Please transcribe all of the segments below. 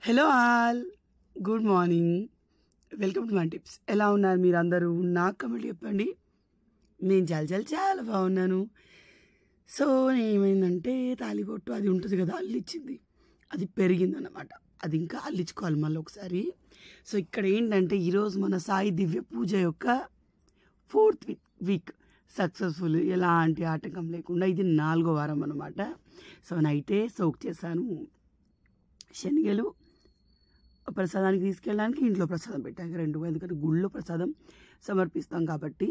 Hello all, good morning. Welcome to my tips. ఎలా ఉన్నారు మీరు అందరూ? నాకు కమెంట్ చెప్పండి. నేను చాలా బాగున్నాను. సో ఏమైందంటే తాలిబొట్టు అది ఉంటుంది కదా, అల్లిచ్చింది, అది పెరిగిందన్నమాట. అది ఇంకా అల్లించుకోవాలి మళ్ళీ ఒకసారి. సో ఇక్కడ ఏంటంటే ఈరోజు మన సాయి దివ్య పూజ యొక్క 4th వీక్ సక్సెస్ఫుల్, ఎలాంటి ఆటంకం లేకుండా. ఇది 4వ వారం అన్నమాట. సో నైటే సోక్ చేశాను శనగలు. ప్రసాదానికి తీసుకెళ్ళడానికి ఇంట్లో ప్రసాదం పెట్టాక 2, ఎందుకంటే గుళ్ళో ప్రసాదం సమర్పిస్తాం కాబట్టి.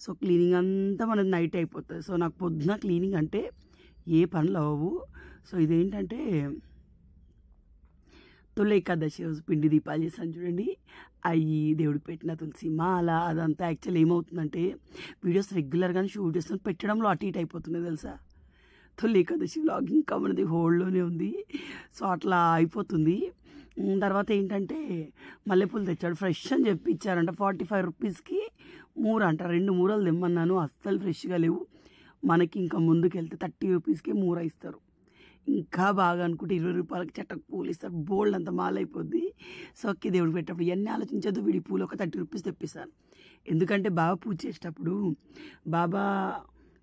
సో క్లీనింగ్ అంతా మనది నైట్ అయిపోతుంది. సో నాకు పొద్దున క్లీనింగ్ అంటే ఏ పనులు అవ్వవు. సో ఇదేంటంటే తొలి ఏకాదశి రోజు పిండి దీపాలు చేశాను చూడండి. అవి దేవుడికి పెట్టిన తులసి మాల అదంతా. యాక్చువల్ ఏమవుతుందంటే వీడియోస్ రెగ్యులర్గానే షూట్ చేస్తాను, పెట్టడంలో అటు ఇటు అయిపోతున్నాయి తెలుసా. తొలి ఏకాదశి వ్లాగ్ ఇంకా మనది హోల్డ్లోనే ఉంది. సో అట్లా అయిపోతుంది. తర్వాత ఏంటంటే మల్లెపూలు తెచ్చాడు, ఫ్రెష్ అని చెప్పి ఇచ్చారంట. 45 రూపీస్కి 3 అంట. 2 మూరలు తెమ్మన్నాను, అస్సలు ఫ్రెష్గా లేవు. మనకి ఇంకా ముందుకు వెళ్తే 30 రూపీస్కి 3 ఇస్తారు. ఇంకా బాగా అనుకుంటే 20 రూపాయలకి చెట్టకు పూలు ఇస్తారు. బోల్డ్ అంత మాల అయిపోద్ది. సో అక్కి దేవుడికి పెట్టేటప్పుడు ఇవన్నీ ఆలోచించద్దు, వీడి పూలు ఒక 30 రూపీస్ తెప్పిస్తాను. ఎందుకంటే బాబా పూజ చేసేటప్పుడు బాబా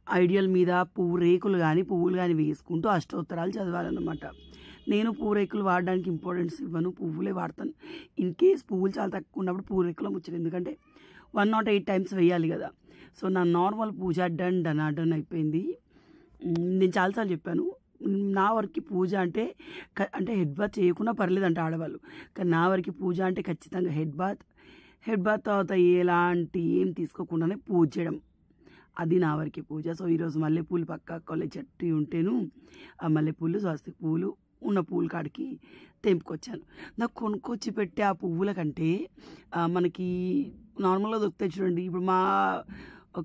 ఐడియల్ మీద పువ్వు రేకులు కానీ పువ్వులు కానీ వేసుకుంటూ అష్టోత్తరాలు చదవాలన్నమాట. నేను పువ్వు రేకులు వాడడానికి ఇంపార్టెన్స్ ఇవ్వను, పువ్వులే వాడతాను. ఇన్ కేస్ పువ్వులు చాలా తక్కువ ఉన్నప్పుడు పువ్వు రేకులు ముచ్చరు, ఎందుకంటే 108 టైమ్స్ వేయాలి కదా. సో నా నార్మల్ పూజ డన్ అయిపోయింది. నేను చాలాసార్లు చెప్పాను, నా వరకు పూజ అంటే హెడ్ బాత్ చేయకుండా పర్లేదంట ఆడవాళ్ళు, కానీ నా వరకు పూజ అంటే ఖచ్చితంగా హెడ్ బాత్ తర్వాత ఎలాంటి ఏం తీసుకోకుండానే పూజ చేయడం, అది నా వరకు పూజ. సో ఈరోజు మల్లెపూలు పక్క కొల్లె చెట్టు ఉంటేను ఆ మల్లెపూలు స్వస్తిక్ పువ్వులు ఉన్న పూల కాడికి తెంపుకొచ్చాను. నాకు కొనుక్కొచ్చి పెట్టే ఆ పువ్వుల కంటే మనకి నార్మల్గా దొరుకుతాయి చూడండి. ఇప్పుడు మా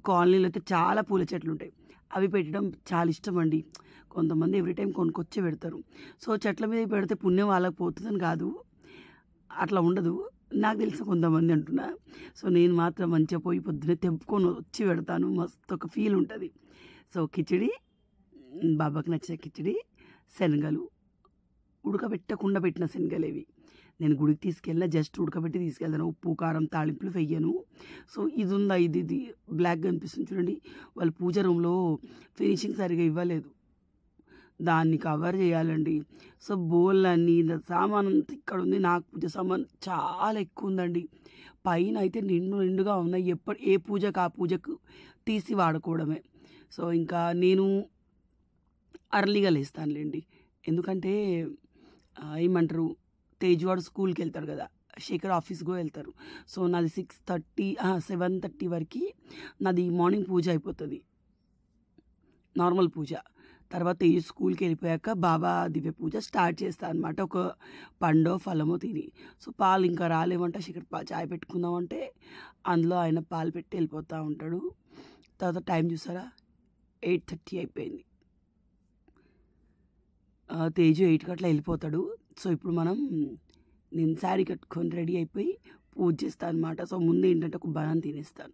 కాలనీలో అయితే చాలా పూల చెట్లు ఉంటాయి, అవి పెట్టడం చాలా ఇష్టం అండి. కొంతమంది ఎవ్రీ టైం కొనుక్కొచ్చే పెడతారు. సో చెట్ల మీద పెడితే పుణ్యం వాళ్ళకి పోతుందని కాదు, అట్లా ఉండదు. నాకు తెలిసిన కొంతమంది అంటున్నా. సో నేను మాత్రం మంచిగా పోయి పొద్దున్నే తెంపుకొని వచ్చి పెడతాను, మస్తు ఒక ఫీల్ ఉంటుంది. సో కిచిడి, బాబాకి నచ్చిన కిచిడి, శనగలు ఉడకబెట్టకుండా పెట్టిన శనగలు ఇవి. నేను గుడికి తీసుకెళ్ళిన జస్ట్ ఉడకబెట్టి తీసుకెళ్తాను, ఉప్పు కారం తాళింపులు వెయ్యను. సో ఇది ఉందా, ఇది బ్లాక్గా అనిపిస్తుంది చూడండి. వాళ్ళు పూజ రూమ్లో ఫినిషింగ్ సరిగా ఇవ్వలేదు, దాన్ని కవర్ చేయాలండి. సో బోళ్ళన్నీ సామాన్ అంతా ఇక్కడ ఉంది. నాకు పూజ సామాన్ చాలా ఎక్కువ ఉందండి. పైన అయితే నిండుగా ఉన్నాయి. ఏ పూజకు ఆ పూజకు తీసి వాడుకోవడమే. సో ఇంకా నేను అర్లీగా లేస్తానులేండి, ఎందుకంటే ఏమంటారు, తేజ్వాడు స్కూల్కి వెళ్తారు కదా, శేఖర్ ఆఫీస్కి వెళ్తారు. సో నాది 7:30 వరకు నాది మార్నింగ్ పూజ అయిపోతుంది, నార్మల్ పూజ. తర్వాత ఈ స్కూల్కి వెళ్ళిపోయాక బాబా దివ్య పూజ స్టార్ట్ చేస్తాను అనమాట, ఒక పండో ఫలమో తిని. సో పాలు ఇంకా రాలేమంటే శేఖర్ చాయ్ పెట్టుకుందామంటే అందులో ఆయన పాలు పెట్టి వెళ్ళిపోతూ ఉంటాడు. తర్వాత టైం చూసారా, 8:30 అయిపోయింది. తేజు 8కి అట్లా వెళ్ళిపోతాడు. సో ఇప్పుడు నేను శారీ కట్టుకొని రెడీ అయిపోయి పూజ చేస్తాను అనమాట. సో ముందు ఏంటంటే ఒక బనానా తినేస్తాను.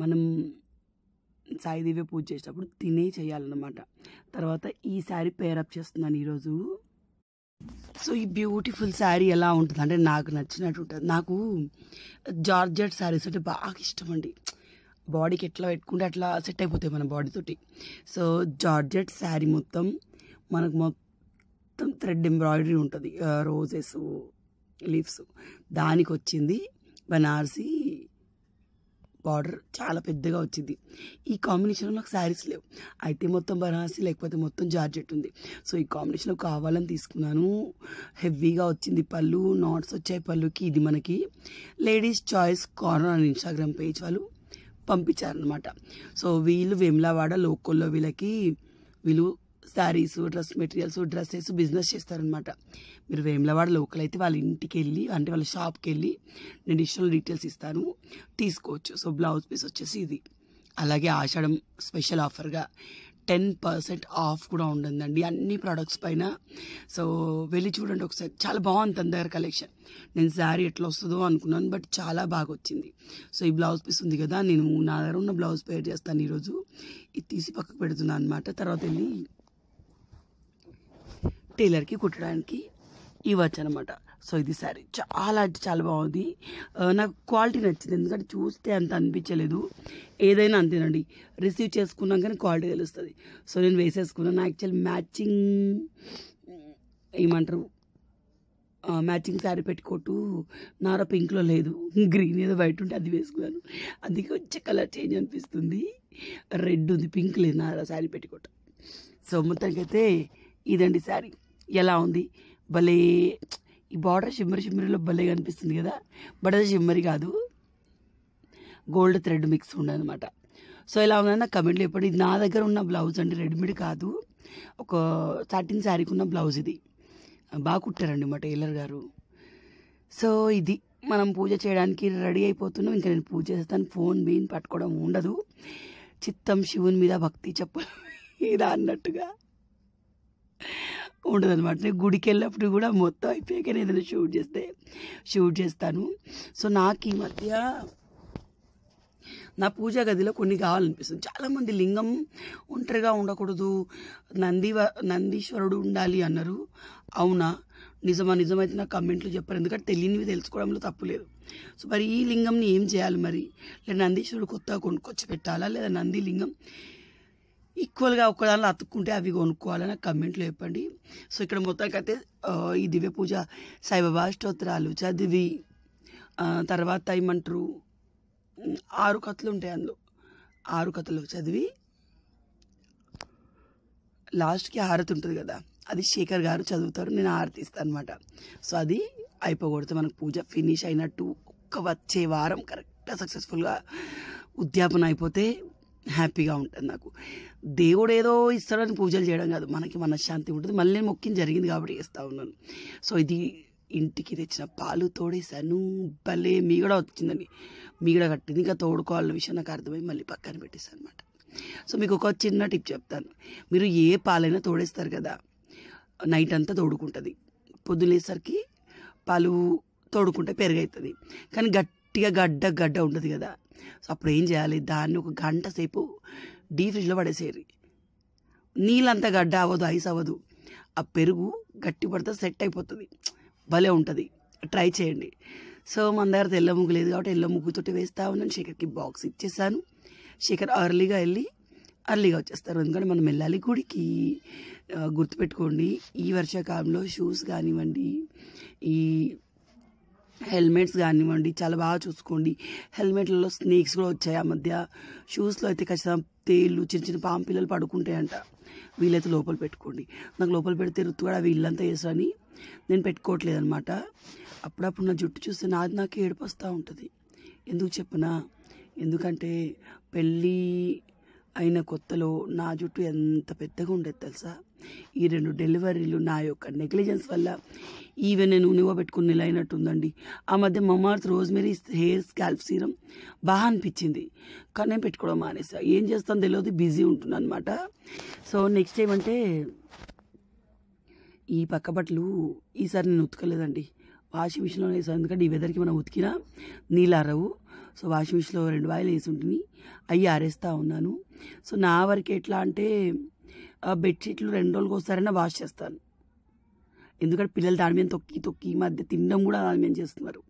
మనం సాయి దివ్య పూజ చేసేటప్పుడు తినే చేయాలన్నమాట. తర్వాత ఈ శారీ పేరప్ చేస్తున్నాను ఈరోజు. సో ఈ బ్యూటిఫుల్ శారీ ఎలా ఉంటుంది అంటే నాకు నచ్చినట్టు ఉంటుంది. నాకు జార్జెట్ శారీస్ అంటే బాగా ఇష్టం అండి. బాడీకి ఎట్లా పెట్టుకుంటే అట్లా సెట్ అయిపోతాయి మన బాడీతోటి. సో జార్జెట్ శారీ మొత్తం థ్రెడ్ ఎంబ్రాయిడరీ ఉంటుంది, రోజెస్ లీవ్స్, దానికి వచ్చింది బనారసి బార్డర్, చాలా పెద్దగా వచ్చింది. ఈ కాంబినేషన్లో నాకు శారీస్ లేవు, అయితే మొత్తం బనారసి లేకపోతే మొత్తం జార్జెట్ ఉంది. సో ఈ కాంబినేషన్లో కావాలని తీసుకున్నాను. హెవీగా వచ్చింది పళ్ళు, నాట్స్ వచ్చాయి పళ్ళుకి. ఇది మనకి లేడీస్ చాయిస్ కార్నర్ అని ఇన్స్టాగ్రామ్ పేజ్ వాళ్ళు పంపించారనమాట. సో వీళ్ళు వేములవాడ లోకల్లో వీళ్ళు saris, dress materials, dresses business చేస్తారనమాట. మీరు వేములవాడ లోకల్ అయితే వాళ్ళ ఇంటికి వెళ్ళి, అంటే వాళ్ళ షాప్కి వెళ్ళి నేను అడిషనల్ డీటెయిల్స్ ఇస్తాను, తీసుకోవచ్చు. సో బ్లౌజ్ పీస్ వచ్చేసి ఇది. అలాగే ఆషాఢం స్పెషల్ ఆఫర్గా 10% ఆఫ్ కూడా ఉంటుందండి అన్ని ప్రోడక్ట్స్ పైన. సో వెళ్ళి చూడండి ఒకసారి, చాలా బాగుంది తన దగ్గర కలెక్షన్. నేను శారీ ఎట్లా వస్తుందో అనుకున్నాను, బట్ చాలా బాగా వచ్చింది. సో ఈ బ్లౌజ్ పీస్ ఉంది కదా, నేను నా దగ్గర ఉన్న బ్లౌజ్ పేర్ చేస్తాను ఈరోజు. ఇది తీసి పక్కకు పెడుతున్నాను అనమాట. తర్వాత వెళ్ళి టైలర్కి కుట్టడానికి ఇవ్వచ్చు అనమాట. సో ఇది శారీ చాలా అంటే చాలా బాగుంది. నాకు క్వాలిటీ నచ్చింది, ఎందుకంటే చూస్తే అంత అనిపించలేదు. ఏదైనా అంతేనండి, రిసీవ్ చేసుకున్నాకనే క్వాలిటీ తెలుస్తుంది. సో నేను వేసేసుకున్నాను. యాక్చువల్ మ్యాచింగ్ ఏమంటారు, మ్యాచింగ్ శారీ పెట్టుకోటు నార పింక్లో లేదు, గ్రీన్ ఏదో బయట ఉంటే అది వేసుకున్నాను. అందుకే కొంచెం కలర్ చేంజ్ అనిపిస్తుంది. రెడ్ ఉంది, పింక్ లేదు నార శారీ పెట్టుకోట. సో మొత్తానికైతే ఇదండి శారీ. ఎలా ఉంది, భలే ఈ బార్డర్ షిమ్మరీలో భలే కనిపిస్తుంది కదా. బట్ అది షిమ్మరీ కాదు, గోల్డ్ థ్రెడ్ మిక్స్ ఉండదన్నమాట. సో ఎలా ఉందని నాకు కమెంట్లో చెప్పండి. ఇది నా దగ్గర ఉన్న బ్లౌజ్ అండి, రెడీమేడ్ కాదు, ఒక సాటిన్ శారీకి ఉన్న బ్లౌజ్. ఇది బాగా కుట్టారండి మా టైలర్ గారు. సో ఇది మనం పూజ చేయడానికి రెడీ అయిపోతున్నాం. ఇంకా నేను పూజ చేస్తాను, ఫోన్ బీన్ పట్టుకోవడం ఉండదు. చిత్తం శివుని మీద భక్తి చెప్పడం మీద అన్నట్టుగా ఉండదు అనమాట. నేను గుడికి వెళ్ళినప్పుడు కూడా మొత్తం అయిపోయాక ఏదైనా షూట్ చేస్తాను. సో నాకు ఈ మధ్య నా పూజా గదిలో కొన్ని కావాలనిపిస్తుంది. చాలామంది లింగం ఒంటరిగా ఉండకూడదు, నందీశ్వరుడు ఉండాలి అన్నారు. అవునా, నిజమైతే నాకు కమెంట్లు చెప్పారు, ఎందుకంటే తెలియనివి తెలుసుకోవడంలో తప్పులేదు. సో మరి ఈ లింగంని ఏం చేయాలి మరి? లేదా నందీశ్వరుడు కొత్తగా కొనుక్కొచ్చి పెట్టాలా, లేదా నంది లింగం ఈక్వల్గా ఒక్కదానిలో అతుక్కుంటే అవి కొనుక్కోవాలని నాకు కమెంట్లో చెప్పండి. సో ఇక్కడ మొత్తానికైతే ఈ దివ్య పూజ సాయిబాబా స్తోత్రాలు చదివి, తర్వాత ఏమంటారు 6 కథలు ఉంటాయి, అందులో 6 కథలు చదివి లాస్ట్కి హారతి ఉంటుంది కదా, అది శేఖర్ గారు చదువుతారు, నేను హారతి ఇస్తాను అనమాట. సో అది అయిపోకూడదు, మనకు పూజ ఫినిష్ అయినట్టు. వచ్చే వారం కరెక్ట్గా సక్సెస్ఫుల్గా ఉద్యాపన అయిపోతే హ్యాపీగా ఉంటుంది నాకు. దేవుడు ఏదో ఇస్తాడని పూజలు చేయడం కాదు, మనకి మనశ్శాంతి ఉంటుంది. మళ్ళీ మొక్కిన జరిగింది కాబట్టి చేస్తూ ఉన్నాను. సో ఇది ఇంటికి తెచ్చిన పాలు తోడేసాను, భలే మీగడ వచ్చిందండి, మీగడ కట్టింది. ఇంకా తోడుకోవాలన్న విషయం నాకు అర్థమై మళ్ళీ పక్కన పెట్టేసాను అనమాట. సో మీకు ఒక చిన్న టిప్ చెప్తాను. మీరు ఏ పాలైనా తోడేస్తారు కదా, నైట్ అంతా తోడుకుంటుంది, పొద్దులేసరికి పాలు తోడుకుంటే పెరుగవుతుంది. కానీ గట్టిగా గడ్డ ఉంటుంది కదా, సో అప్పుడు ఏం చేయాలి, దాన్ని ఒక గంట సేపు డీ ఫ్రిడ్జ్లో పడేసేయాలి. నీళ్ళంతా గడ్డ అవ్వదు, ఐస్ అవ్వదు, ఆ పెరుగు గట్టి పడితే సెట్ అయిపోతుంది, భలే ఉంటుంది, ట్రై చేయండి. సో మన దగ్గర తెల్ల ముగ్గు లేదు కాబట్టి ఎల్లో ముగ్గుతోటి వేస్తూ ఉన్నాను. శేఖర్కి బాక్స్ ఇచ్చేసాను. శేఖర్ అర్లీగా వెళ్ళి అర్లీగా వచ్చేస్తారు, ఎందుకంటే మనం వెళ్ళాలి గుడికి. గుర్తుపెట్టుకోండి, ఈ వర్షాకాలంలో షూస్ కానివ్వండి, ఈ హెల్మెట్స్ కానివ్వండి, చాలా బాగా చూసుకోండి. హెల్మెట్లలో స్నేక్స్ కూడా వచ్చాయి ఆ మధ్య. షూస్లో అయితే ఖచ్చితంగా తేళ్ళు, చిన్న పాము పిల్లలు పడుకుంటాయంట, వీళ్ళైతే లోపల పెట్టుకోండి. నాకు లోపల పెడితే రుత్తు కూడా వీళ్ళంతా వేసని నేను పెట్టుకోవట్లేదు అనమాట. అప్పుడప్పుడు నా జుట్టు చూస్తే నాకు ఏడుపు వస్తూ ఉంటుంది. ఎందుకు చెప్పనా, ఎందుకంటే పెళ్ళి అయిన కొత్తలో నా జుట్టు ఎంత పెద్దగా ఉండేది తెలుసా. ఈ 2 డెలివరీలు నా యొక్క నెగ్లిజెన్స్ వల్ల ఈవెన్ నేను నూనె పెట్టుకుని నెల అయినట్టుందండి. ఆ మధ్య Mamaearth rosemary hair scalp serum బాగా అనిపించింది, కానీ నేను పెట్టుకోవడం మానేసా. ఏం చేస్తాను తెలియదు, బిజీ ఉంటున్నాను అనమాట. సో నెక్స్ట్ ఏమంటే, ఈ పక్క బట్టలు ఈసారి నేను ఉతకలేదండి, వాషింగ్ మిషన్లో వేసాను. ఎందుకంటే ఈ వెదర్కి మనం ఉతికినా నీళ్ళు ఆరవు. సో వాషింగ్ మిషన్లో 2 వాయిలు వేసి ఉంటుంది, అవి ఆరేస్తూ ఉన్నాను. సో నా వరకు ఎట్లా అంటే, బెడ్షీట్లు 2 రోజులకు ఒకసారైనా వాష్ చేస్తాను, ఎందుకంటే పిల్లలు దాని మీద తొక్కి ఈ మధ్య తినడం కూడా దాని మీద చేస్తున్నారు.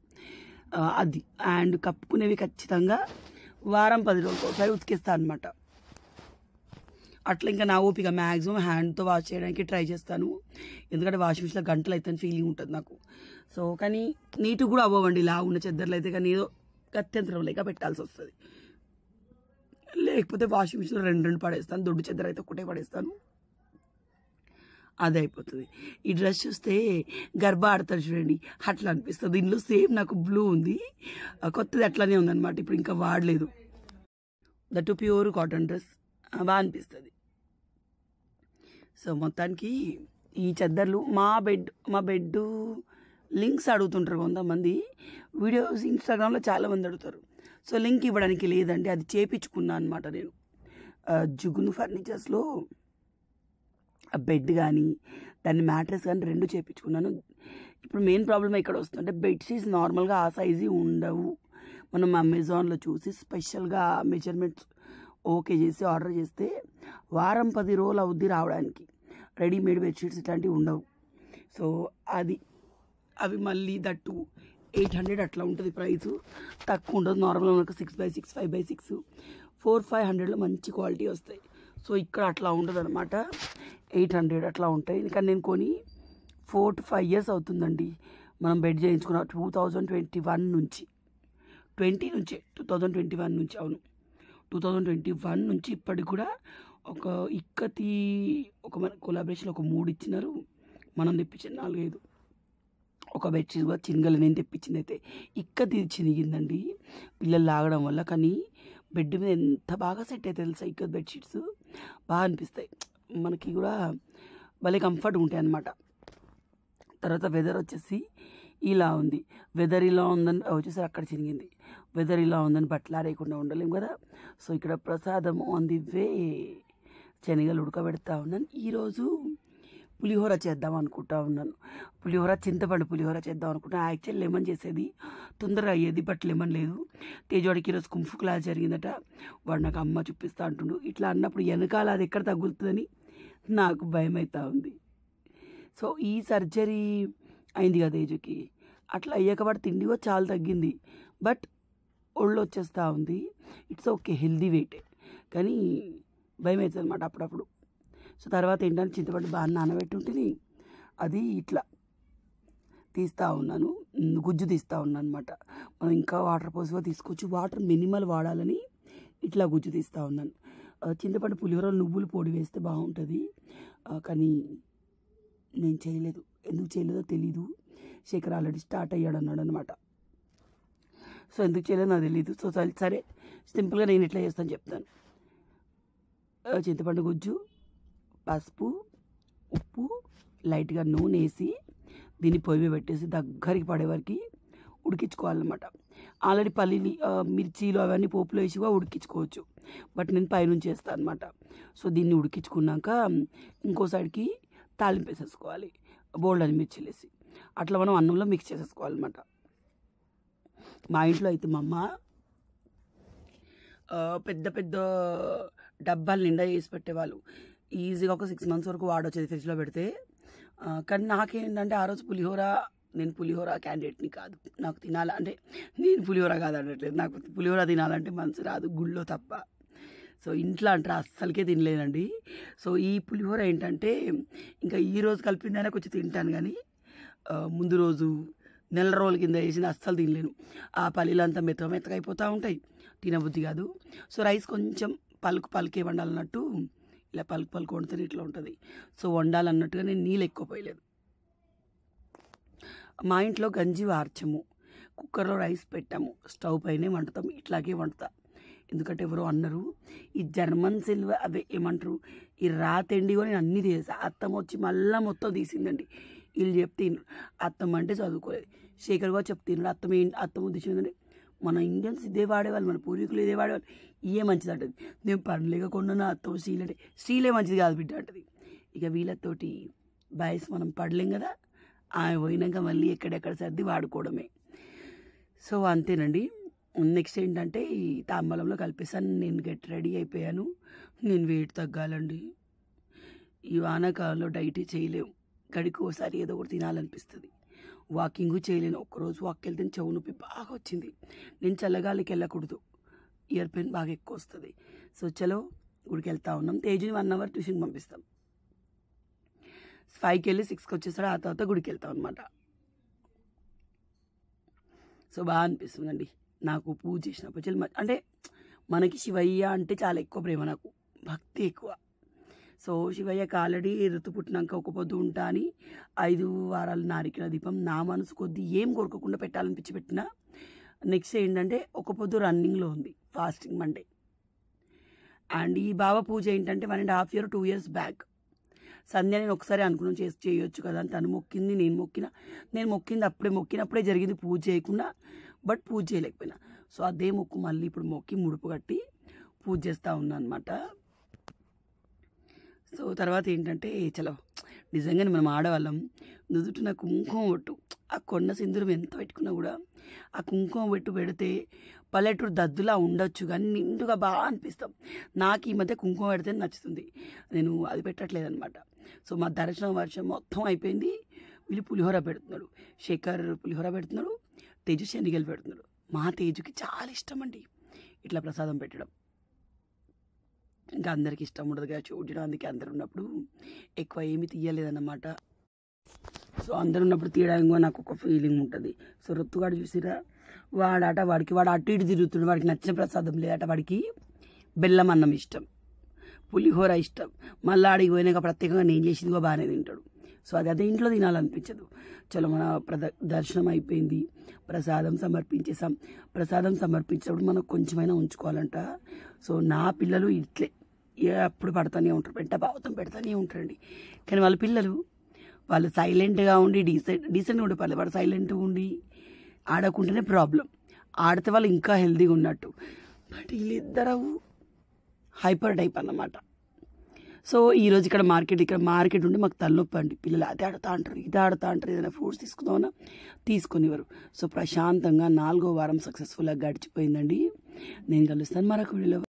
అది అండ్ కప్పుకునేవి ఖచ్చితంగా వారం 10 రోజులకు ఒకసారి ఉతికేస్తాను అనమాట. అట్లా ఇంకా నా ఓపిక మ్యాక్సిమం హ్యాండ్తో వాష్ చేయడానికి ట్రై చేస్తాను, ఎందుకంటే వాషింగ్ మిషన్లో గంటలు అయితే ఫీలింగ్ ఉంటుంది నాకు. సో కానీ నీట్గా కూడా అవ్వండి, ఇలా ఉన్న చెద్దర్లు అయితే, కానీ ఏదో గత్యంతరం లేక పెట్టాల్సి వస్తుంది. లేకపోతే వాషింగ్ మిషన్లో 2 పడేస్తాను, దొడ్డు చెద్దరు అయితే ఒకటే పడేస్తాను, అది అయిపోతుంది. ఈ డ్రెస్ చూస్తే గర్భ ఆడతారు చూడండి, అట్లా అనిపిస్తుంది. దీనిలో సేమ్ నాకు బ్లూ ఉంది, కొత్తది అట్లానే ఉందన్నమాట, ఇప్పుడు ఇంకా వాడలేదు. దట్టు ప్యూర్ కాటన్ డ్రెస్ బాగా అనిపిస్తుంది. సో మొత్తానికి ఈ చెద్దర్లు మా బెడ్ లింక్స్ అడుగుతుంటారు కొంతమంది, వీడియోస్ ఇన్స్టాగ్రామ్లో చాలామంది అడుగుతారు. సో లింక్ ఇవ్వడానికి లేదండి, అది చేపించుకున్నాను అనమాట నేను. జుగును ఫర్నిచర్స్లో బెడ్ కానీ దాన్ని మ్యాట్రెస్ కానీ 2 చేయించుకున్నాను. ఇప్పుడు మెయిన్ ప్రాబ్లమ్ ఎక్కడ వస్తుందంటే, బెడ్షీట్స్ నార్మల్గా ఆ సైజు ఉండవు. మనం అమెజాన్లో చూసి స్పెషల్గా మెజర్మెంట్స్ ఓకే చేసి ఆర్డర్ చేస్తే వారం 10 రోజులు అవుద్ది రావడానికి. రెడీమేడ్ బెడ్షీట్స్ ఇట్లాంటివి ఉండవు. సో అది అవి మళ్ళీ దట్టు 800 అట్లా ఉంటుంది ప్రైస్, తక్కువ ఉంటుంది. నార్మల్గా మనకు 6x6 5x6 400-500లో మంచి క్వాలిటీ వస్తాయి. సో ఇక్కడ అట్లా ఉంటుంది అనమాట, 800 అట్లా ఉంటాయి. ఇంకా నేను కొని 4 to 5 years అవుతుందండి. మనం బెడ్ చేయించుకున్న 2021 నుంచి 2021 నుంచి అవును 2021 నుంచి ఇప్పటికి కూడా ఒక ఇక్కతి ఒక మన కొలాబరేషన్ ఒక 3 ఇచ్చినారు, మనం తెప్పించిన 4-5. ఒక బెడ్షీట్ కూడా చిన్నగలు నేను తెప్పించింది అయితే ఇక్కతి చినిగిందండి పిల్లలు లాగడం వల్ల. కానీ బెడ్ మీద ఎంత బాగా సెట్ అయితే తెలుసా, ఇక్కత బెడ్షీట్స్ బాగా అనిపిస్తాయి మనకి కూడా, భలే కంఫర్ట్గా ఉంటాయి అన్నమాట. తర్వాత వెదర్ వచ్చేసి ఇలా ఉంది. వెదర్ ఇలా ఉందని వచ్చేసరి అక్కడ చిరిగింది. వెదర్ ఇలా ఉందని బట్టలు ఆరేయకుండా ఉండలేం కదా. సో ఇక్కడ ప్రసాదం ఆన్ ది వే, శనగలు ఉడకబెడతా ఉన్నాను. ఈరోజు పులిహోర చేద్దాం అనుకుంటా ఉన్నాను. పులిహోర చింతపండు పులిహోర చేద్దాం అనుకుంటున్నాను. యాక్చువల్ లెమన్ చేసేది తొందరగా అయ్యేది, బట్ లెమన్ లేదు. తేజవాడికి ఈరోజు కుంఫు క్లాస్ జరిగిందట, వాడు నాకు అమ్మ చూపిస్తా అంటుండు. ఇట్లా అన్నప్పుడు వెనకాల అది ఎక్కడ తగులుతుందని నాకు భయం అవుతా ఉంది. సో ఈ సర్జరీ అయింది కదా ఏజుకి, అట్లా అయ్యాక వాడు తిండి కూడా చాలా తగ్గింది, బట్ ఒళ్ళు వచ్చేస్తూ ఉంది. ఇట్స్ ఓకే, హెల్దీ వెయిటే, కానీ భయం అవుతుంది అనమాట అప్పుడప్పుడు. సో తర్వాత ఏంటంటే చింతపండు బాగా నానబెట్టి ఉంటుంది, అది ఇట్లా తీస్తూ ఉన్నాను, గుజ్జు తీస్తూ ఉన్నాను అనమాట. మనం ఇంకా వాటర్ పోసిగా తీసుకోవచ్చు, వాటర్ మినిమల్ వాడాలని ఇట్లా గుజ్జు తీస్తూ ఉన్నాను. చింతపండు పులిహోర నువ్వులు పొడి వేస్తే బాగుంటుంది, కానీ నేను చేయలేదు. ఎందుకు చేయలేదో తెలీదు. శేఖర్ ఆల్రెడీ స్టార్ట్ అయ్యాడు అన్నాడు అనమాట. సో ఎందుకు చేయలేదో నాకు తెలీదు. సో సరే సింపుల్గా నేను ఎట్లా చేస్తాను చెప్తాను. చింతపండు గుజ్జు, పసుపు, ఉప్పు, లైట్గా నూనె వేసి దీన్ని పొయ్యి మీద పెట్టేసి దగ్గరికి పడే వరకు ఉడికించుకోవాలన్నమాట. ఆల్రెడీ పల్లీలు మిర్చీలు అవన్నీ పోపులో వేసి కూడా ఉడికించుకోవచ్చు, బట్ నేను పైనుంచి వేస్తాను అనమాట. సో దీన్ని ఉడికించుకున్నాక ఇంకో సైడ్కి తాలింపు వేసేసుకోవాలి, బోల్డ్ అని మిర్చీలు వేసి అట్లా మనం అన్నంలో మిక్స్ చేసేసుకోవాలన్నమాట. మా ఇంట్లో అయితే మా అమ్మ పెద్ద పెద్ద డబ్బాలు నిండా వేసి పెట్టేవాళ్ళు. ఈజీగా ఒక 6 months వరకు వాడొచ్చేది ఫ్రిడ్జ్లో పెడితే. కానీ నాకేంటంటే ఆ రోజు నేను పులిహోర క్యాండిడేట్ని కాదు. నాకు తినాలంటే నేను పులిహోర కాదు అనట్లేదు, నాకు పులిహోర తినాలంటే మనసు రాదు గుళ్ళో తప్ప. సో ఇంట్లో అంటారు అస్సలకే తినలేనండి. సో ఈ పులిహోర ఏంటంటే ఇంకా ఈ రోజు కలిపిందైనా కొంచెం తింటాను, కానీ ముందు రోజు నెల రోజుల కింద వేసిన అస్సలు తినలేను. ఆ పల్లీలంతా మెత్తగా అయిపోతూ ఉంటాయి, తినబుద్ధి కాదు. సో రైస్ కొంచెం పలుకే వండాలన్నట్టు ఇలా పలుకు వండితే ఇట్లా ఉంటుంది. సో వండాలన్నట్టుగా నేను నీళ్ళు ఎక్కువ పోయలేదు. మా ఇంట్లో గంజి వార్చము, కుక్కర్లో రైస్ పెట్టాము, స్టవ్ పైనే వండుతాము, ఇట్లాగే వండుతా. ఎందుకంటే ఎవరో అన్నారు ఈ జర్మన్ సిల్వర్ అదే ఏమంటారు ఈ రాతెండి కూడా నేను అన్నీ తీసా. అత్తమ్మ వచ్చి మళ్ళీ మొత్తం తీసిందండి. వీళ్ళు చెప్తిన్నారు, అత్తమ్మ అంటే చదువుకోలేదు. శేఖర్ కూడా చెప్తున్నాడు అత్తమ్మ తీసిందంటే మన ఇండియన్స్ ఇదే వాడేవాళ్ళు, మన పూర్వీకులు ఇదే వాడేవాళ్ళు, ఇవే మంచిది అంటది. నేను పనిలేక కొన్నా అత్తమ్మ స్టీల్ అంటే స్టీలే మంచిది కాదు బిడ్డ అంటది. ఇక వీళ్ళతోటి బాయ్స్ మనం పడలేం కదా, ఆమె పోయినాక మళ్ళీ ఎక్కడెక్కడ సర్ది వాడుకోవడమే. సో అంతేనండి. నెక్స్ట్ ఏంటంటే ఈ తాంబూలంలో కలిపేసాను. నేను గెట్ రెడీ అయిపోయాను. నేను వెయిట్ తగ్గాలండి. ఈ వానాకాలంలో డైట్ చేయలేము, గడికి ఒకసారి ఏదో ఒకటి తినాలనిపిస్తుంది. వాకింగ్ చేయలేను. ఒక్కరోజు వాక్కి వెళ్తే చెవు నొప్పి బాగా వచ్చింది. నేను చల్లగాలికి వెళ్ళకూడదు, ఇయర్ పెయిన్ బాగా ఎక్కువ వస్తుంది. సో చలో గుడికి వెళ్తా ఉన్నాం. తేజుని 1 hour ట్యూషన్కి పంపిస్తాం. 5కి వెళ్ళి 6కి వచ్చేసాడు. ఆ తర్వాత గుడికి వెళ్తాం అనమాట. సో బాగా అనిపిస్తుందండి నాకు పూజ చేసినప్పుడు. అంటే మనకి శివయ్య అంటే చాలా ఎక్కువ ప్రేమ, నాకు భక్తి ఎక్కువ. సో శివయ్యకి ఆల్రెడీ ఋతు పుట్టినాక ఒక పొద్దు ఉంటా అని 5 వారాలు నారికల దీపం నా మనసు కొద్దీ ఏం కోరుకోకుండా పెట్టాలనిపించి పెట్టిన. నెక్స్ట్ ఏంటంటే ఒక పొద్దు రన్నింగ్లో ఉంది, ఫాస్టింగ్ మండే. అండ్ ఈ బాబా పూజ ఏంటంటే 1.5 year 2 years బ్యాక్ సంధ్య నేను ఒకసారి అనుకున్నాను చేయొచ్చు కదా అని తను మొక్కింది, నేను మొక్కింది మొక్కినప్పుడే జరిగింది, పూజ చేయకుండా. బట్ పూజ చేయలేకపోయినా. సో అదే మొక్కు మళ్ళీ ఇప్పుడు మొక్కి ముడుపు కట్టి పూజ చేస్తూ ఉన్నా అనమాట. సో తర్వాత ఏంటంటే చలో నిజంగానే మనం ఆడవాళ్ళం నుదుటిన కుంకుమ బొట్టు, ఆ కొండ సింధూరం ఎంత పెట్టుకున్నా కూడా ఆ కుంకుమ బొట్టు పెడితే పల్లెటూరు దద్దులా ఉండొచ్చు, కానీ నిండుగా బాగా అనిపిస్తాం. నాకు ఈ మధ్య కుంకుమ పెడితే నచ్చుతుంది, నేను అది పెట్టట్లేదనమాట. సో మా దర్శనం వర్షం మొత్తం అయిపోయింది. వీళ్ళు పులిహోర పెడుతున్నాడు, శేఖర్ పులిహోర పెడుతున్నాడు, తేజు శనగలు పెడుతున్నాడు. మా తేజుకి చాలా ఇష్టం అండి ఇట్లా ప్రసాదం పెట్టడం. ఇంకా అందరికి ఇష్టం ఉండదు కదా చూడడం, అందుకే అందరు ఉన్నప్పుడు ఎక్కువ ఏమీ తీయలేదన్నమాట. సో అందరు ఉన్నప్పుడు తీయడానికి కూడా నాకు ఒక ఫీలింగ్ ఉంటుంది. సో రొత్తుగాడు చూసిరా, వాడు అటు ఇటు తిరుగుతున్నాడు. వాడికి నచ్చిన ప్రసాదం లేదట. వాడికి బెల్లం అన్నం ఇష్టం, పులిహోర ఇష్టం. మళ్ళీ ఆడికి పోయినాక ప్రత్యేకంగా నేను చేసింది కూడా బాగానే తింటాడు. సో అదే ఇంట్లో తినాలనిపించదు. చలో మన దర్శనం అయిపోయింది, ప్రసాదం సమర్పించేసాం. ప్రసాదం సమర్పించినప్పుడు మనకు కొంచెమైనా ఉంచుకోవాలంట. సో నా పిల్లలు ఇట్లే ఎప్పుడు పడుతూనే ఉంటారు, భావతం పెడతానే ఉంటారండి. కానీ వాళ్ళ పిల్లలు వాళ్ళు సైలెంట్గా ఉండి డీసెంట్గా ఉండే పర్లేదు. వాడు సైలెంట్గా ఉండి ఆడకుంటేనే ప్రాబ్లం. ఆడితే వాళ్ళు ఇంకా హెల్తీగా ఉన్నట్టు. బట్ వీళ్ళిద్దరు హైపర్ టైప్ అన్నమాట. సో ఈరోజు ఇక్కడ మార్కెట్ ఉండి మాకు తలనొప్పి అండి. పిల్లలు అది ఆడుతూ అంటారు, ఇది ఆడుతూ అంటారు. ఏదైనా ఫ్రూట్స్ తీసుకుందామన్నా తీసుకునేవారు. సో ప్రశాంతంగా 4వ వారం సక్సెస్ఫుల్గా గడిచిపోయిందండి. నేను కలుస్తాను మరొక వీడియోలో.